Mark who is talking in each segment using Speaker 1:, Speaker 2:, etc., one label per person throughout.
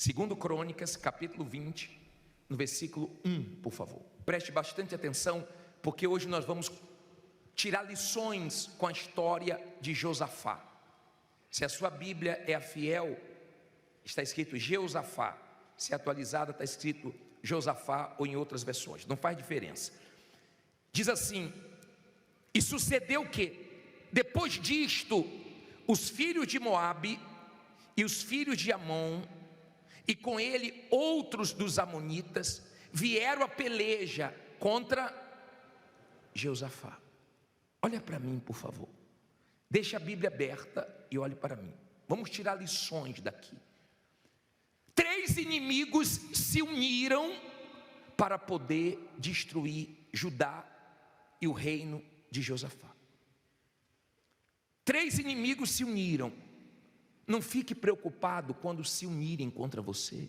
Speaker 1: Segundo Crônicas, capítulo 20, no versículo 1, por favor. Preste bastante atenção, porque hoje nós vamos tirar lições com a história de Josafá. Se a sua Bíblia é a fiel, está escrito Jeosafá. Se é atualizada, está escrito Josafá, ou em outras versões, não faz diferença. Diz assim: e sucedeu que, depois disto, os filhos de Moabe e os filhos de Amon, e com ele outros dos amonitas, vieram a peleja contra Josafá. Olha para mim, por favor. Deixa a Bíblia aberta e olhe para mim. Vamos tirar lições daqui. 3 inimigos se uniram para poder destruir Judá e o reino de Josafá. 3 inimigos se uniram. Não fique preocupado quando se unirem contra você,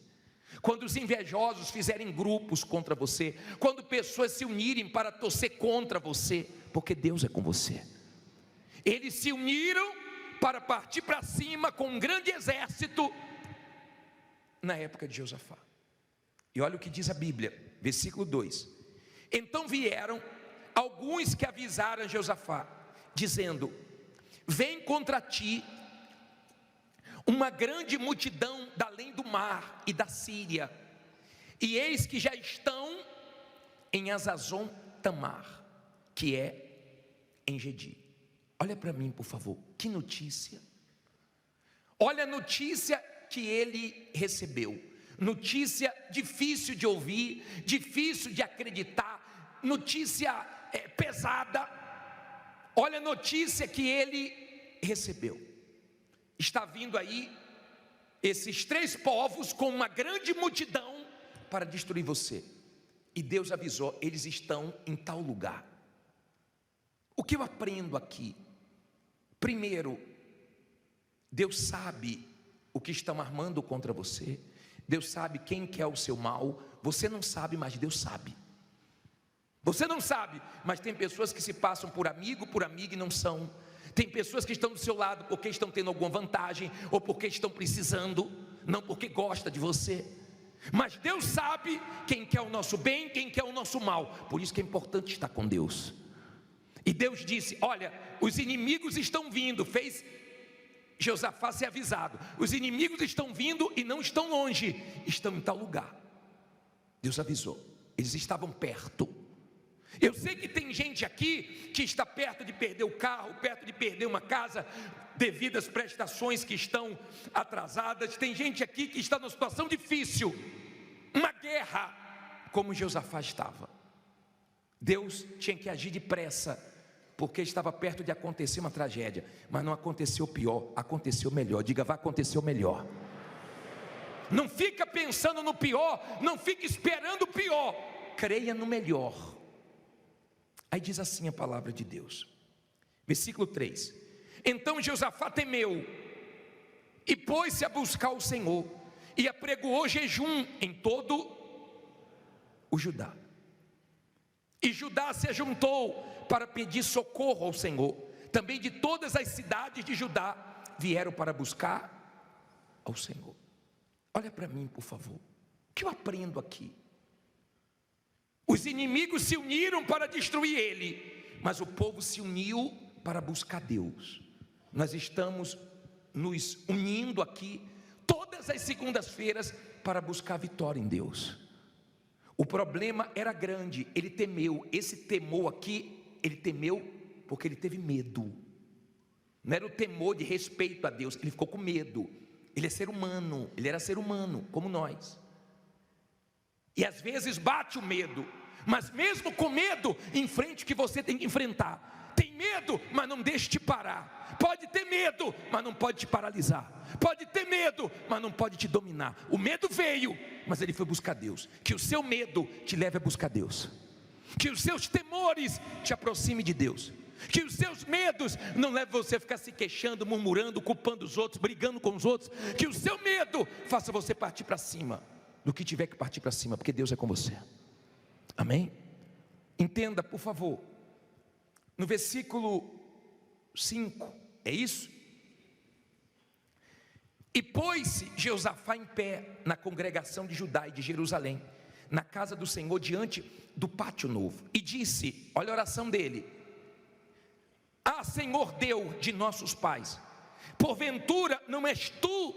Speaker 1: quando os invejosos fizerem grupos contra você, quando pessoas se unirem para torcer contra você, porque Deus é com você. Eles se uniram para partir para cima com um grande exército na época de Josafá. E olha o que diz a Bíblia, versículo 2: então vieram alguns que avisaram a Josafá, dizendo: vem contra ti uma grande multidão da além do mar e da Síria, e eis que já estão em Hazazon Tamar, que é em Gedi. Olha para mim, por favor, que notícia. Olha a notícia que ele recebeu. Notícia difícil de ouvir, difícil de acreditar, notícia pesada. Olha a notícia que ele recebeu. Está vindo aí esses 3 povos com uma grande multidão para destruir você. E Deus avisou: eles estão em tal lugar. O que eu aprendo aqui? Primeiro, Deus sabe o que estão armando contra você. Deus sabe quem quer o seu mal. Você não sabe, mas Deus sabe. Você não sabe, mas tem pessoas que se passam por amigo, por amiga e não são. Tem pessoas que estão do seu lado porque estão tendo alguma vantagem, ou porque estão precisando, não porque gosta de você. Mas Deus sabe quem quer o nosso bem, quem quer o nosso mal. Por isso que é importante estar com Deus. E Deus disse: olha, os inimigos estão vindo. Fez Josafá ser avisado: os inimigos estão vindo e não estão longe, estão em tal lugar. Deus avisou, eles estavam perto. Eu sei que tem gente aqui que está perto de perder o carro, perto de perder uma casa, devido às prestações que estão atrasadas. Tem gente aqui que está numa situação difícil, uma guerra, como Josafá estava. Deus tinha que agir depressa, porque estava perto de acontecer uma tragédia. Mas não aconteceu pior, aconteceu melhor. Diga: vai acontecer o melhor. Não fica pensando no pior, não fica esperando o pior, creia no melhor. Aí diz assim a palavra de Deus, versículo 3: então Josafá temeu e pôs-se a buscar o Senhor, e apregoou jejum em todo o Judá. E Judá se ajuntou para pedir socorro ao Senhor. Também de todas as cidades de Judá vieram para buscar ao Senhor. Olha para mim, por favor, o que eu aprendo aqui? Os inimigos se uniram para destruir ele, mas o povo se uniu para buscar Deus. Nós estamos nos unindo aqui todas as segundas-feiras para buscar vitória em Deus. O problema era grande, ele temeu. Esse temor aqui, ele temeu porque ele teve medo. Não era o temor de respeito a Deus, ele ficou com medo. Ele é ser humano, ele era ser humano como nós. E às vezes bate o medo, mas mesmo com medo, enfrente o que você tem que enfrentar. Tem medo, mas não deixe te parar. Pode ter medo, mas não pode te paralisar. Pode ter medo, mas não pode te dominar. O medo veio, mas ele foi buscar Deus. Que o seu medo te leve a buscar Deus. Que os seus temores te aproximem de Deus. Que os seus medos não levem você a ficar se queixando, murmurando, culpando os outros, brigando com os outros. Que o seu medo faça você partir para cima do que tiver que partir para cima, porque Deus é com você. Amém? Entenda, por favor, no versículo 5, é isso? E pôs-se Jeosafá em pé na congregação de Judá e de Jerusalém, na casa do Senhor, diante do pátio novo, e disse, olha a oração dele: Ah, Senhor Deus de nossos pais, porventura não és tu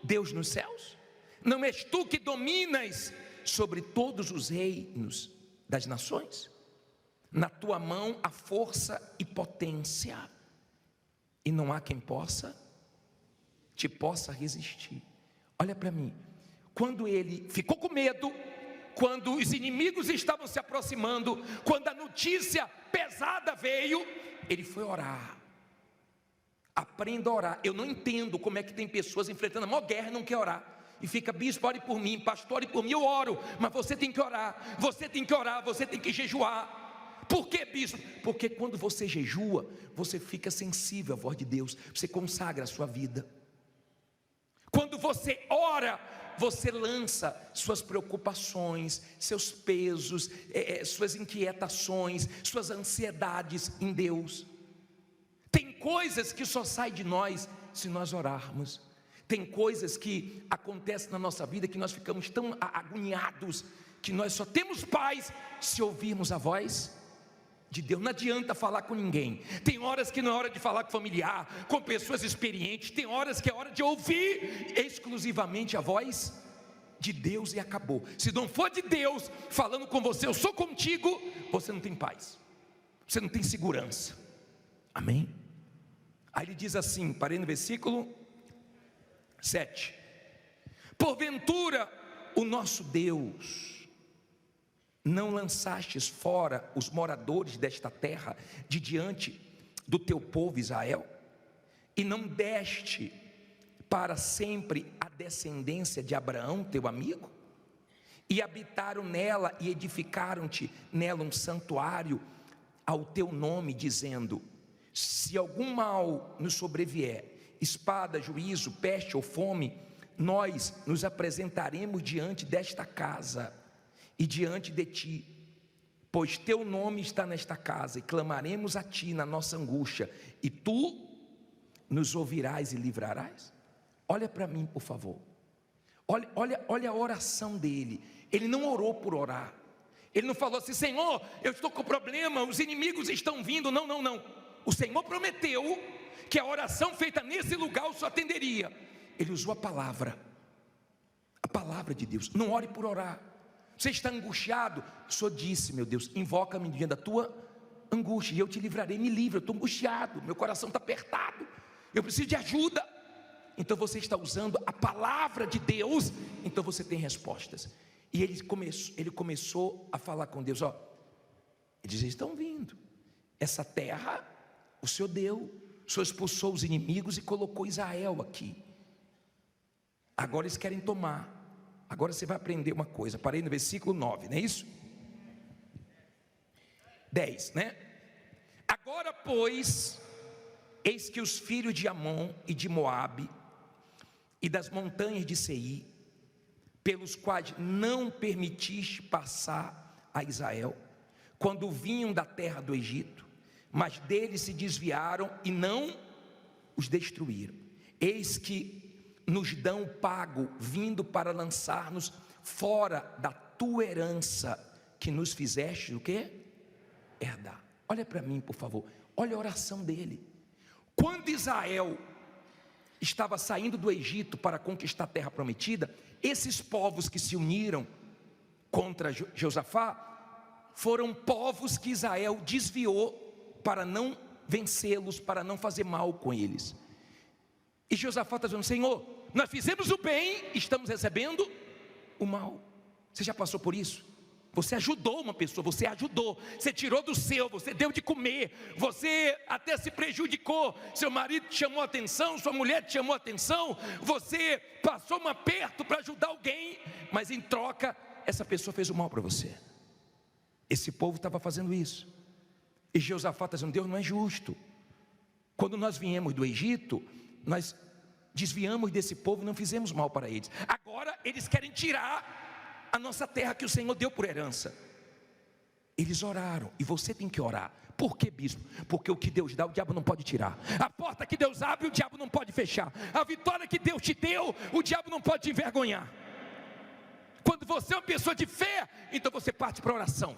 Speaker 1: Deus nos céus? Não és tu que dominas sobre todos os reinos das nações? Na tua mão há força e potência, e não há quem te possa resistir. Olha para mim, quando ele ficou com medo, quando os inimigos estavam se aproximando, quando a notícia pesada veio, ele foi orar. Aprenda a orar. Eu não entendo como é que tem pessoas enfrentando a maior guerra e não quer orar. E fica, bispo, ore por mim, pastor, ore por mim. Eu oro, mas você tem que orar, você tem que orar, você tem que jejuar. Por que, bispo? Porque quando você jejua, você fica sensível à voz de Deus, você consagra a sua vida. Quando você ora, você lança suas preocupações, seus pesos, suas inquietações, suas ansiedades em Deus. Tem coisas que só saem de nós se nós orarmos. Tem coisas que acontecem na nossa vida que nós ficamos tão agoniados, que nós só temos paz se ouvirmos a voz de Deus. Não adianta falar com ninguém. Tem horas que não é hora de falar com familiar, com pessoas experientes. Tem horas que é hora de ouvir exclusivamente a voz de Deus e acabou. Se não for de Deus falando com você, eu sou contigo, você não tem paz, você não tem segurança. Amém? Aí ele diz assim, parei no versículo 7: Porventura o nosso Deus não lançastes fora os moradores desta terra de diante do teu povo Israel, e não deste para sempre a descendência de Abraão, teu amigo? E habitaram nela e edificaram-te nela um santuário ao teu nome, dizendo: se algum mal nos sobrevier, espada, juízo, peste ou fome, nós nos apresentaremos diante desta casa e diante de ti, pois teu nome está nesta casa, e clamaremos a ti na nossa angústia, e tu nos ouvirás e livrarás. Olha para mim, por favor. Olha a oração dele. Ele não orou por orar. Ele não falou assim: Senhor, eu estou com problema, os inimigos estão vindo. Não. O Senhor prometeu que a oração feita nesse lugar o só atenderia. Ele usou a palavra de Deus. Não ore por orar. Você está angustiado? O Senhor disse: meu Deus, invoca-me diante da tua angústia e eu te livrarei. Me livra, eu estou angustiado, meu coração está apertado, eu preciso de ajuda. Então você está usando a palavra de Deus, então você tem respostas. E ele começou a falar com Deus: ó, ele diz: estão vindo, essa terra o Senhor deu, o Senhor expulsou os inimigos e colocou Israel aqui. Agora eles querem tomar. Agora você vai aprender uma coisa. Parei no versículo 9, não é isso? 10, né? Agora, pois, eis que os filhos de Amon e de Moabe e das montanhas de Seir, pelos quais não permitiste passar a Israel, quando vinham da terra do Egito, mas deles se desviaram e não os destruíram. Eis que nos dão pago, vindo para lançar-nos fora da tua herança, que nos fizeste o quê? Herdar. Olha para mim, por favor. Olha a oração dele. Quando Israel estava saindo do Egito para conquistar a terra prometida, esses povos que se uniram contra Josafá foram povos que Israel desviou para não vencê-los, para não fazer mal com eles. E Josafá está dizendo: Senhor, nós fizemos o bem, estamos recebendo o mal. Você já passou por isso? Você ajudou uma pessoa, você tirou do seu, você deu de comer, você até se prejudicou, seu marido te chamou a atenção, sua mulher te chamou a atenção, você passou um aperto para ajudar alguém, mas em troca, essa pessoa fez o mal para você. Esse povo estava fazendo isso, e Josafá está dizendo: Deus não é justo. Quando nós viemos do Egito, nós desviamos desse povo, não fizemos mal para eles. Agora eles querem tirar a nossa terra que o Senhor deu por herança. Eles oraram, e você tem que orar. Por que, bispo? Porque o que Deus dá, o diabo não pode tirar. A porta que Deus abre, o diabo não pode fechar. A vitória que Deus te deu, o diabo não pode te envergonhar. Quando você é uma pessoa de fé, então você parte para a oração.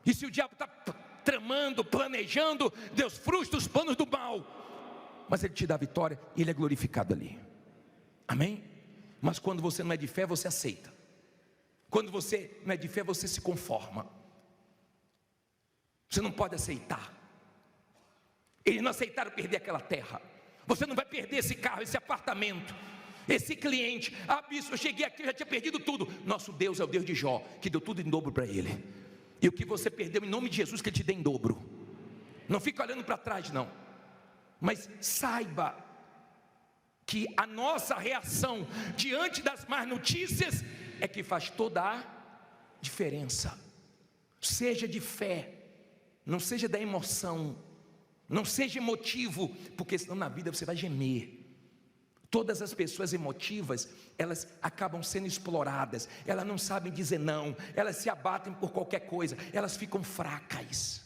Speaker 1: E se o diabo está tramando, planejando, Deus frustra os planos do mal, mas Ele te dá a vitória e Ele é glorificado ali. Amém? Mas quando você não é de fé, você aceita. Quando você não é de fé, você se conforma. Você não pode aceitar. Eles não aceitaram perder aquela terra. Você não vai perder esse carro, esse apartamento, esse cliente. Ah, bispo, eu cheguei aqui, eu já tinha perdido tudo. Nosso Deus é o Deus de Jó, que deu tudo em dobro para ele. E o que você perdeu, em nome de Jesus, que Ele te dê em dobro. Não fica olhando para trás, não. Mas saiba que a nossa reação diante das más notícias é que faz toda a diferença. Seja de fé, não seja da emoção, não seja emotivo, porque senão na vida você vai gemer. Todas as pessoas emotivas, elas acabam sendo exploradas, elas não sabem dizer não, elas se abatem por qualquer coisa, elas ficam fracas.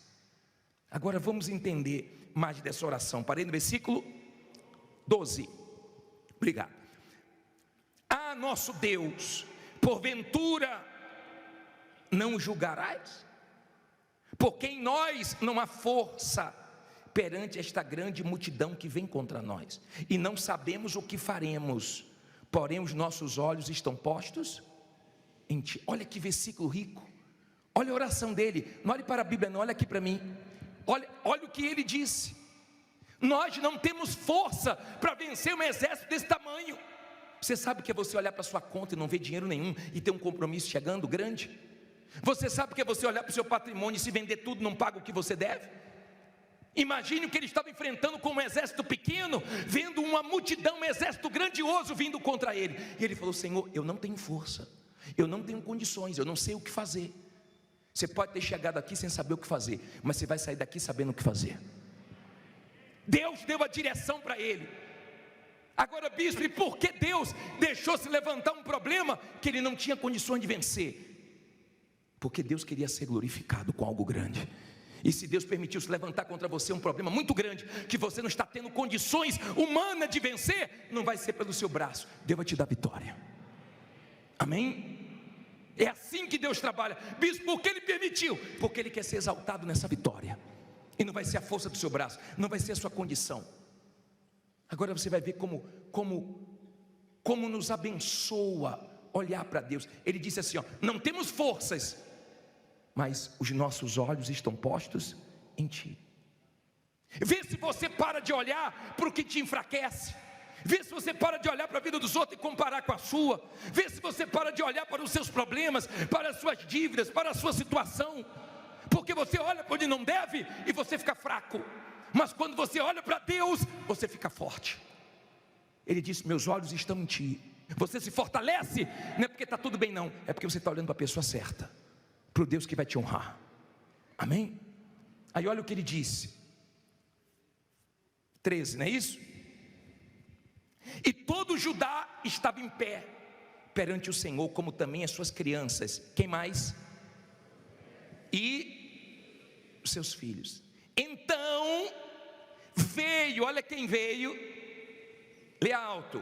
Speaker 1: Agora vamos entender mais dessa oração. Parei no versículo 12. Obrigado. Ah, nosso Deus, porventura não julgarás? Porque em nós não há força perante esta grande multidão que vem contra nós, e não sabemos o que faremos, porém os nossos olhos estão postos em Ti. Olha que versículo rico, olha a oração dele, não olhe para a Bíblia não, olha aqui para mim, olha o que ele disse. Nós não temos força para vencer um exército desse tamanho. Você sabe o que é você olhar para a sua conta e não ver dinheiro nenhum, e ter um compromisso chegando grande? Você sabe o que é você olhar para o seu patrimônio e se vender tudo, não paga o que você deve? Imagine o que ele estava enfrentando com um exército pequeno, vendo uma multidão, um exército grandioso vindo contra ele. E ele falou: Senhor, eu não tenho força, eu não tenho condições, eu não sei o que fazer. Você pode ter chegado aqui sem saber o que fazer, mas você vai sair daqui sabendo o que fazer. Deus deu a direção para ele. Agora, bispo, e por que Deus deixou se levantar um problema que ele não tinha condições de vencer? Porque Deus queria ser glorificado com algo grande. E se Deus permitiu se levantar contra você um problema muito grande, que você não está tendo condições humanas de vencer, não vai ser pelo seu braço, Deus vai te dar vitória. Amém? É assim que Deus trabalha. Bispo, por que Ele permitiu? Porque Ele quer ser exaltado nessa vitória. E não vai ser a força do seu braço, não vai ser a sua condição. Agora você vai ver como nos abençoa olhar para Deus. Ele disse assim, ó: não temos forças, mas os nossos olhos estão postos em Ti. Vê se você para de olhar para o que te enfraquece. Vê se você para de olhar para a vida dos outros e comparar com a sua. Vê se você para de olhar para os seus problemas, para as suas dívidas, para a sua situação. Porque você olha para onde não deve e você fica fraco. Mas quando você olha para Deus, você fica forte. Ele disse: meus olhos estão em Ti. Você se fortalece, não é porque está tudo bem não, é porque você está olhando para a pessoa certa, para o Deus que vai te honrar. Amém? Aí olha o que ele disse, 13, não é isso? E todo Judá estava em pé perante o Senhor, como também as suas crianças. Quem mais? E os seus filhos. Então veio, olha quem veio, lê alto,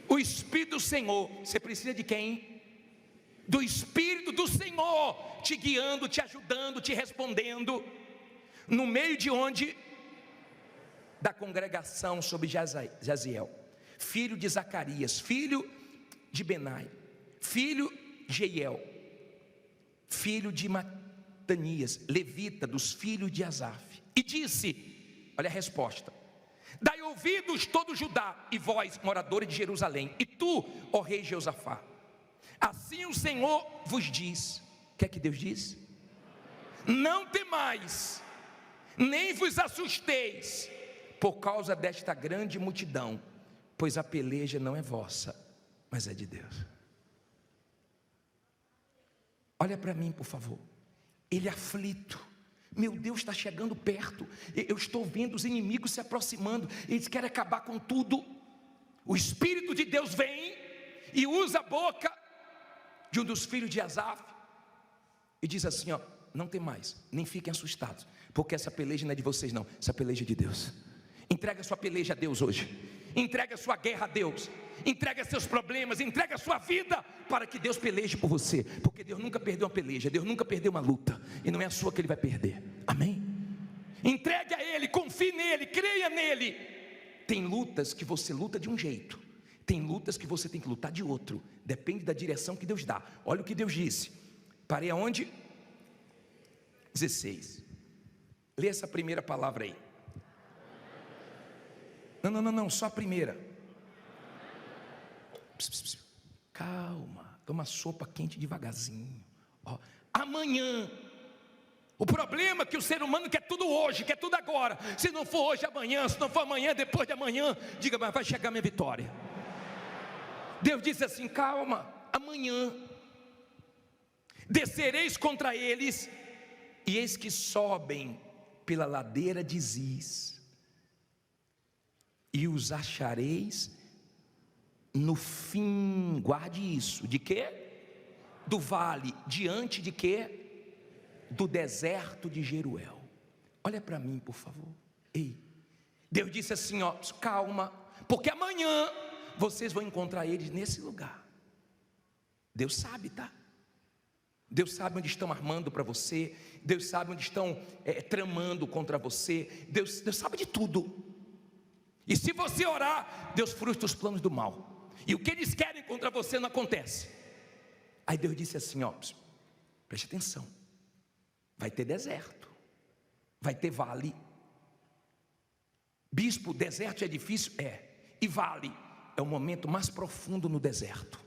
Speaker 1: o Espírito do Senhor. Você precisa de quem? Do Espírito do Senhor, te guiando, te ajudando, te respondendo, no meio de onde? Da congregação sobre Jaziel, filho de Zacarias, filho de Benai, filho de Jeiel, filho de Matanias, levita dos filhos de Asaf. E disse, olha a resposta: dai ouvidos todo Judá, e vós, moradores de Jerusalém, e tu, ó rei Josafá, assim o Senhor vos diz. O que é que Deus diz? Não temais, nem vos assusteis por causa desta grande multidão, pois a peleja não é vossa, mas é de Deus. Olha para mim, por favor. Ele aflito, meu Deus está chegando perto, eu estou vendo os inimigos se aproximando, eles querem acabar com tudo. O Espírito de Deus vem e usa a boca de um dos filhos de Asaf, e diz assim, ó, não tem mais, nem fiquem assustados, porque essa peleja não é de vocês não, essa peleja é de Deus. Entrega a sua peleja a Deus hoje, entrega a sua guerra a Deus, entrega seus problemas, entrega a sua vida, para que Deus peleje por você, porque Deus nunca perdeu uma peleja, Deus nunca perdeu uma luta, e não é a sua que Ele vai perder, amém? Entregue a Ele, confie nele, creia nele. Tem lutas que você luta de um jeito, tem lutas que você tem que lutar de outro, depende da direção que Deus dá. Olha o que Deus disse, parei aonde? 16, lê essa primeira palavra aí. Não, só a primeira. Calma, toma sopa quente devagarzinho. Ó, amanhã. O problema é que o ser humano quer tudo hoje, quer tudo agora. Se não for hoje, amanhã. Se não for amanhã, depois de amanhã. Diga, mas vai chegar minha vitória. Deus disse assim, calma, amanhã descereis contra eles, e eis que sobem pela ladeira de Ziz, e os achareis no fim, guarde isso, de quê? Do vale, diante de quê? Do deserto de Jeruel. Olha para mim, por favor. Ei, Deus disse assim, ó, calma, porque amanhã vocês vão encontrar eles nesse lugar. Deus sabe, tá? Deus sabe onde estão armando para você, Deus sabe onde estão tramando contra você, Deus sabe de tudo. E se você orar, Deus frustra os planos do mal, e o que eles querem contra você não acontece. Aí Deus disse assim, ó, preste atenção, vai ter deserto, vai ter vale. Bispo, deserto é difícil? É. E vale é o momento mais profundo no deserto.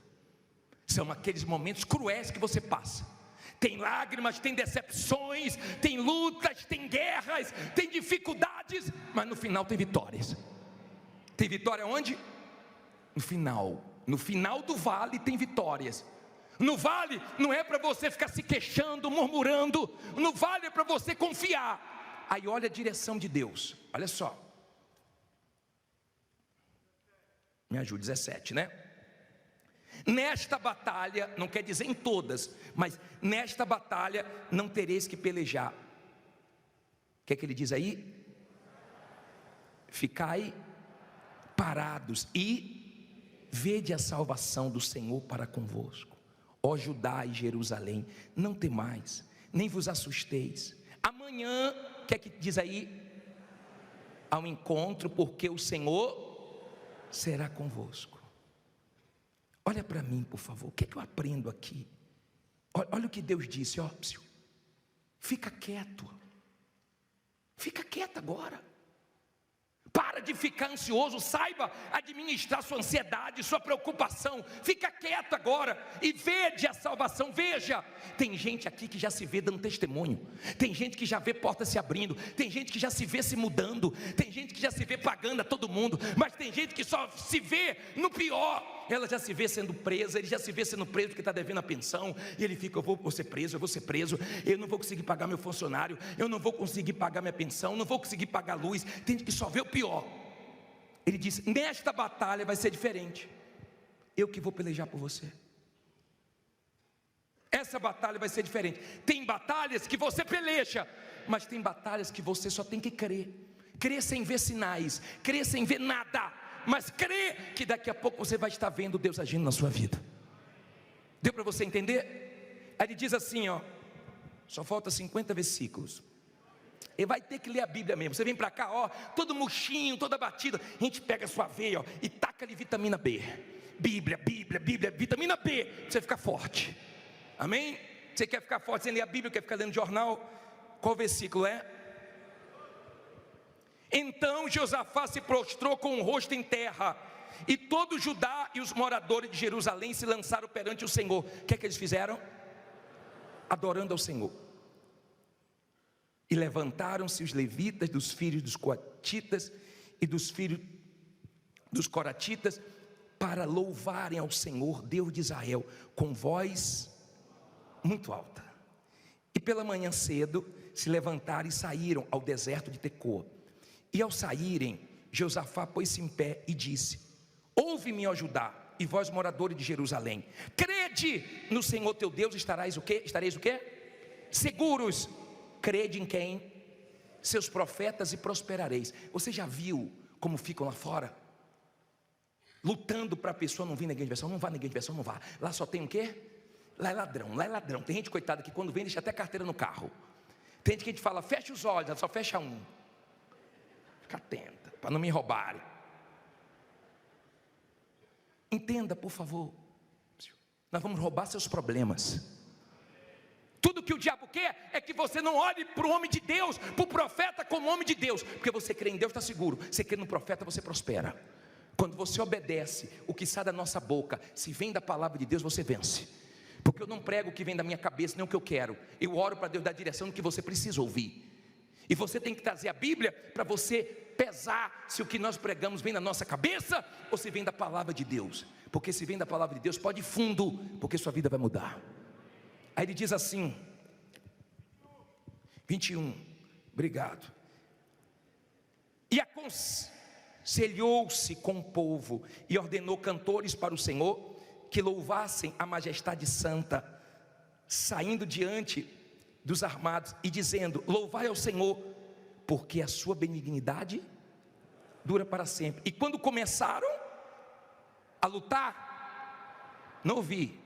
Speaker 1: São aqueles momentos cruéis que você passa. Tem lágrimas, tem decepções, tem lutas, tem guerras, tem dificuldades, mas no final tem vitórias. Tem vitória onde? No final do vale tem vitórias. No vale não é para você ficar se queixando, murmurando. No vale é para você confiar. Aí olha a direção de Deus, olha só. Me ajude, 17, né? Nesta batalha, não quer dizer em todas, mas nesta batalha não tereis que pelejar. O que é que ele diz aí? Ficai parados e vede a salvação do Senhor para convosco. Ó Judá e Jerusalém, não temais, nem vos assusteis. Amanhã, o que é que diz aí? Ao encontro, porque o Senhor será convosco. Olha para mim, por favor, o que é que eu aprendo aqui? Olha o que Deus disse, ó, fica quieto agora. Para de ficar ansioso, saiba administrar sua ansiedade, sua preocupação. Fica quieto agora e vede a salvação. Veja, tem gente aqui que já se vê dando testemunho, tem gente que já vê portas se abrindo, tem gente que já se vê se mudando, tem gente que já se vê pagando a todo mundo, mas tem gente que só se vê no pior. Ela já se vê sendo presa, ele já se vê sendo preso porque está devendo a pensão, e ele fica, eu vou ser preso, eu não vou conseguir pagar meu funcionário, eu não vou conseguir pagar minha pensão, não vou conseguir pagar a luz. Tem gente que só vê o pior. Ele disse, nesta batalha vai ser diferente, eu que vou pelejar por você. Essa batalha vai ser diferente. Tem batalhas que você peleja, mas tem batalhas que você só tem que crer sem ver sinais, crer sem ver nada, mas crê que daqui a pouco você vai estar vendo Deus agindo na sua vida. Deu para você entender? Aí ele diz assim, ó, só falta 50 versículos. Ele vai ter que ler a Bíblia mesmo. Você vem para cá, ó, todo murchinho, toda batida. A gente pega a sua veia, ó, e taca ali vitamina B. Bíblia, vitamina B, pra você ficar forte. Amém? Você quer ficar forte sem ler a Bíblia, quer ficar lendo jornal? Qual versículo é? Então Josafá se prostrou com o rosto em terra, e todo Judá e os moradores de Jerusalém se lançaram perante o Senhor. O que é que eles fizeram? Adorando ao Senhor. E levantaram-se os levitas dos filhos dos coatitas e dos filhos dos coratitas para louvarem ao Senhor, Deus de Israel, com voz muito alta. E pela manhã cedo se levantaram e saíram ao deserto de Tecoa. E ao saírem, Josafá pôs-se em pé e disse: ouve-me, ó Judá, e vós moradores de Jerusalém, crede no Senhor teu Deus, estareis o quê? seguros, crede em quem? Seus profetas, e prosperareis. Você já viu como ficam lá fora? Lutando para a pessoa não vir na igreja de versão. Não vá na igreja de versão, não vá. Lá só tem o quê? Lá é ladrão, lá é ladrão. Tem gente coitada que quando vem deixa até carteira no carro. Tem gente que a gente fala, fecha os olhos, ela só fecha um. Fica atenta, para não me roubarem. Entenda, por favor. Nós vamos roubar seus problemas. Tudo que o diabo quer é que você não olhe para o homem de Deus, para o profeta como homem de Deus. Porque você crê em Deus, está seguro. Você crê no profeta, você prospera. Quando você obedece, o que sai da nossa boca, se vem da palavra de Deus, você vence. Porque eu não prego o que vem da minha cabeça, nem o que eu quero. Eu oro para Deus dar direção no que você precisa ouvir. E você tem que trazer a Bíblia para você pesar se o que nós pregamos vem da nossa cabeça ou se vem da palavra de Deus. Porque se vem da palavra de Deus, pode ir fundo, porque sua vida vai mudar. Aí ele diz assim, 21, obrigado. E aconselhou-se com o povo e ordenou cantores para o Senhor que louvassem a majestade santa, saindo diante dos armados e dizendo, louvai ao Senhor, porque a sua benignidade dura para sempre. E quando começaram a lutar, não ouvi,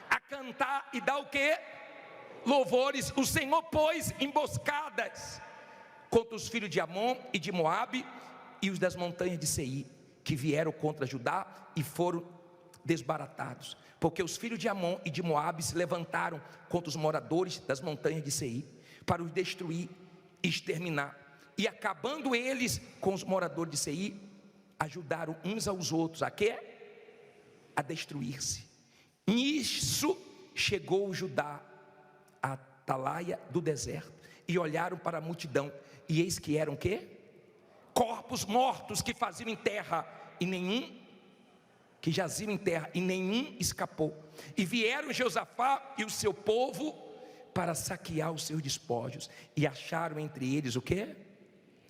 Speaker 1: a cantar e dar o quê? Louvores, o Senhor pôs emboscadas contra os filhos de Amon e de Moabe e os das montanhas de Seir, que vieram contra Judá e foram desbaratados, porque os filhos de Amon e de Moabe se levantaram contra os moradores das montanhas de Seir, para os destruir e exterminar, e acabando eles com os moradores de Seir, ajudaram uns aos outros, a quê? A destruir-se. Nisso chegou Judá à atalaia do deserto, e olharam para a multidão, e eis que eram o quê? Corpos mortos que faziam em terra, e nenhum que jaziam em terra, e nenhum escapou. E vieram Josafá e o seu povo para saquear os seus despojos, e acharam entre eles o quê?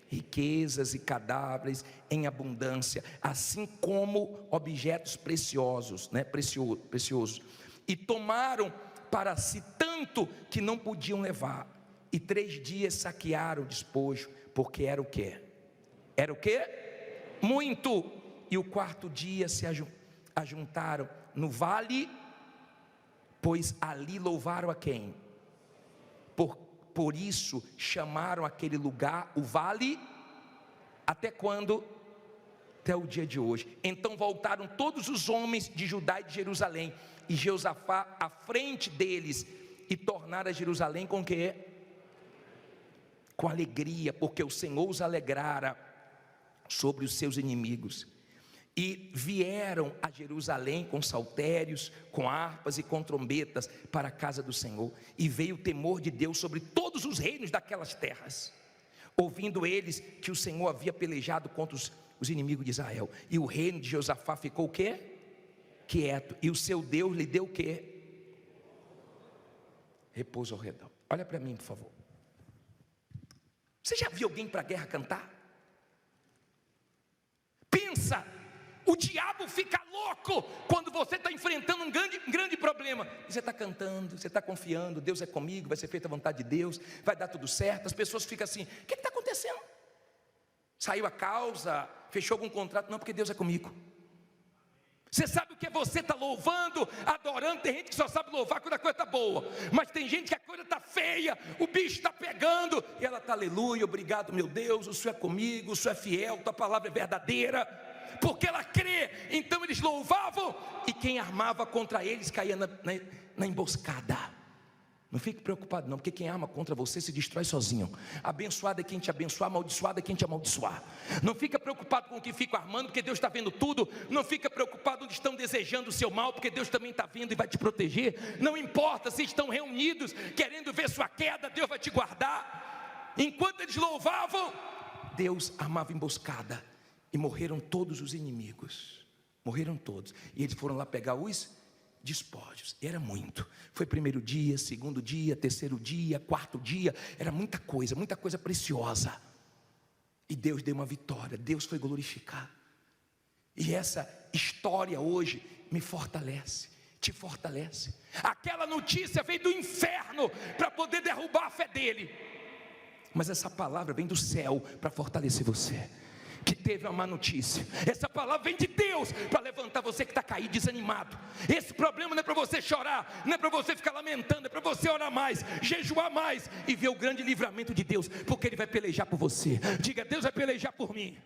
Speaker 1: Riquezas e cadáveres em abundância, assim como objetos preciosos, preciosos. E tomaram para si tanto que não podiam levar. E 3 dias saquearam o despojo, porque era o quê? Era o quê? Muito. E o 4º dia se ajuntaram no vale, pois ali louvaram a quem? Por isso chamaram aquele lugar o vale, até quando? Até o dia de hoje. Então voltaram todos os homens de Judá e de Jerusalém, e Josafá à frente deles, e tornaram a Jerusalém com quê? Com alegria, porque o Senhor os alegrara sobre os seus inimigos. E vieram a Jerusalém com saltérios, com harpas e com trombetas para a casa do Senhor. E veio o temor de Deus sobre todos os reinos daquelas terras, ouvindo eles que o Senhor havia pelejado contra os inimigos de Israel. E o reino de Josafá ficou o quê? Quieto. E o seu Deus lhe deu o quê? Repouso ao redor. Olha para mim, por favor. Você já viu alguém para a guerra cantar? Pensa. O diabo fica louco quando você está enfrentando um grande problema. Você está cantando, você está confiando, Deus é comigo, vai ser feita a vontade de Deus, vai dar tudo certo. As pessoas ficam assim, o que está acontecendo? Saiu a causa, fechou algum contrato? Não, porque Deus é comigo. Você sabe o que é você estar louvando, adorando? Tem gente que só sabe louvar quando a coisa está boa, mas tem gente que a coisa está feia, o bicho está pegando, e ela está, aleluia, obrigado meu Deus, o Senhor é comigo, o Senhor é fiel, tua palavra é verdadeira. Porque ela crê, então eles louvavam, e quem armava contra eles caía na emboscada. Não fique preocupado não, porque quem arma contra você se destrói sozinho. Abençoado é quem te abençoar, amaldiçoado é quem te amaldiçoar. Não fica preocupado com o que fica armando, porque Deus está vendo tudo. Não fica preocupado onde estão desejando o seu mal, porque Deus também está vendo e vai te proteger. Não importa se estão reunidos querendo ver sua queda, Deus vai te guardar. Enquanto eles louvavam, Deus armava emboscada, e morreram todos os inimigos. Morreram todos. E eles foram lá pegar os despojos. Era muito. Foi 1º dia, 2º dia, 3º dia, 4º dia. Era muita coisa preciosa. E Deus deu uma vitória. Deus foi glorificado. E essa história hoje me fortalece. te fortalece. Aquela notícia veio do inferno para poder derrubar a fé dele, mas essa palavra vem do céu para fortalecer você, que teve uma má notícia. Essa palavra vem de Deus para levantar você que está caído, desanimado. Esse problema não é para você chorar, não é para você ficar lamentando, é para você orar mais, jejuar mais e ver o grande livramento de Deus, porque Ele vai pelejar por você. Diga: Deus vai pelejar por mim.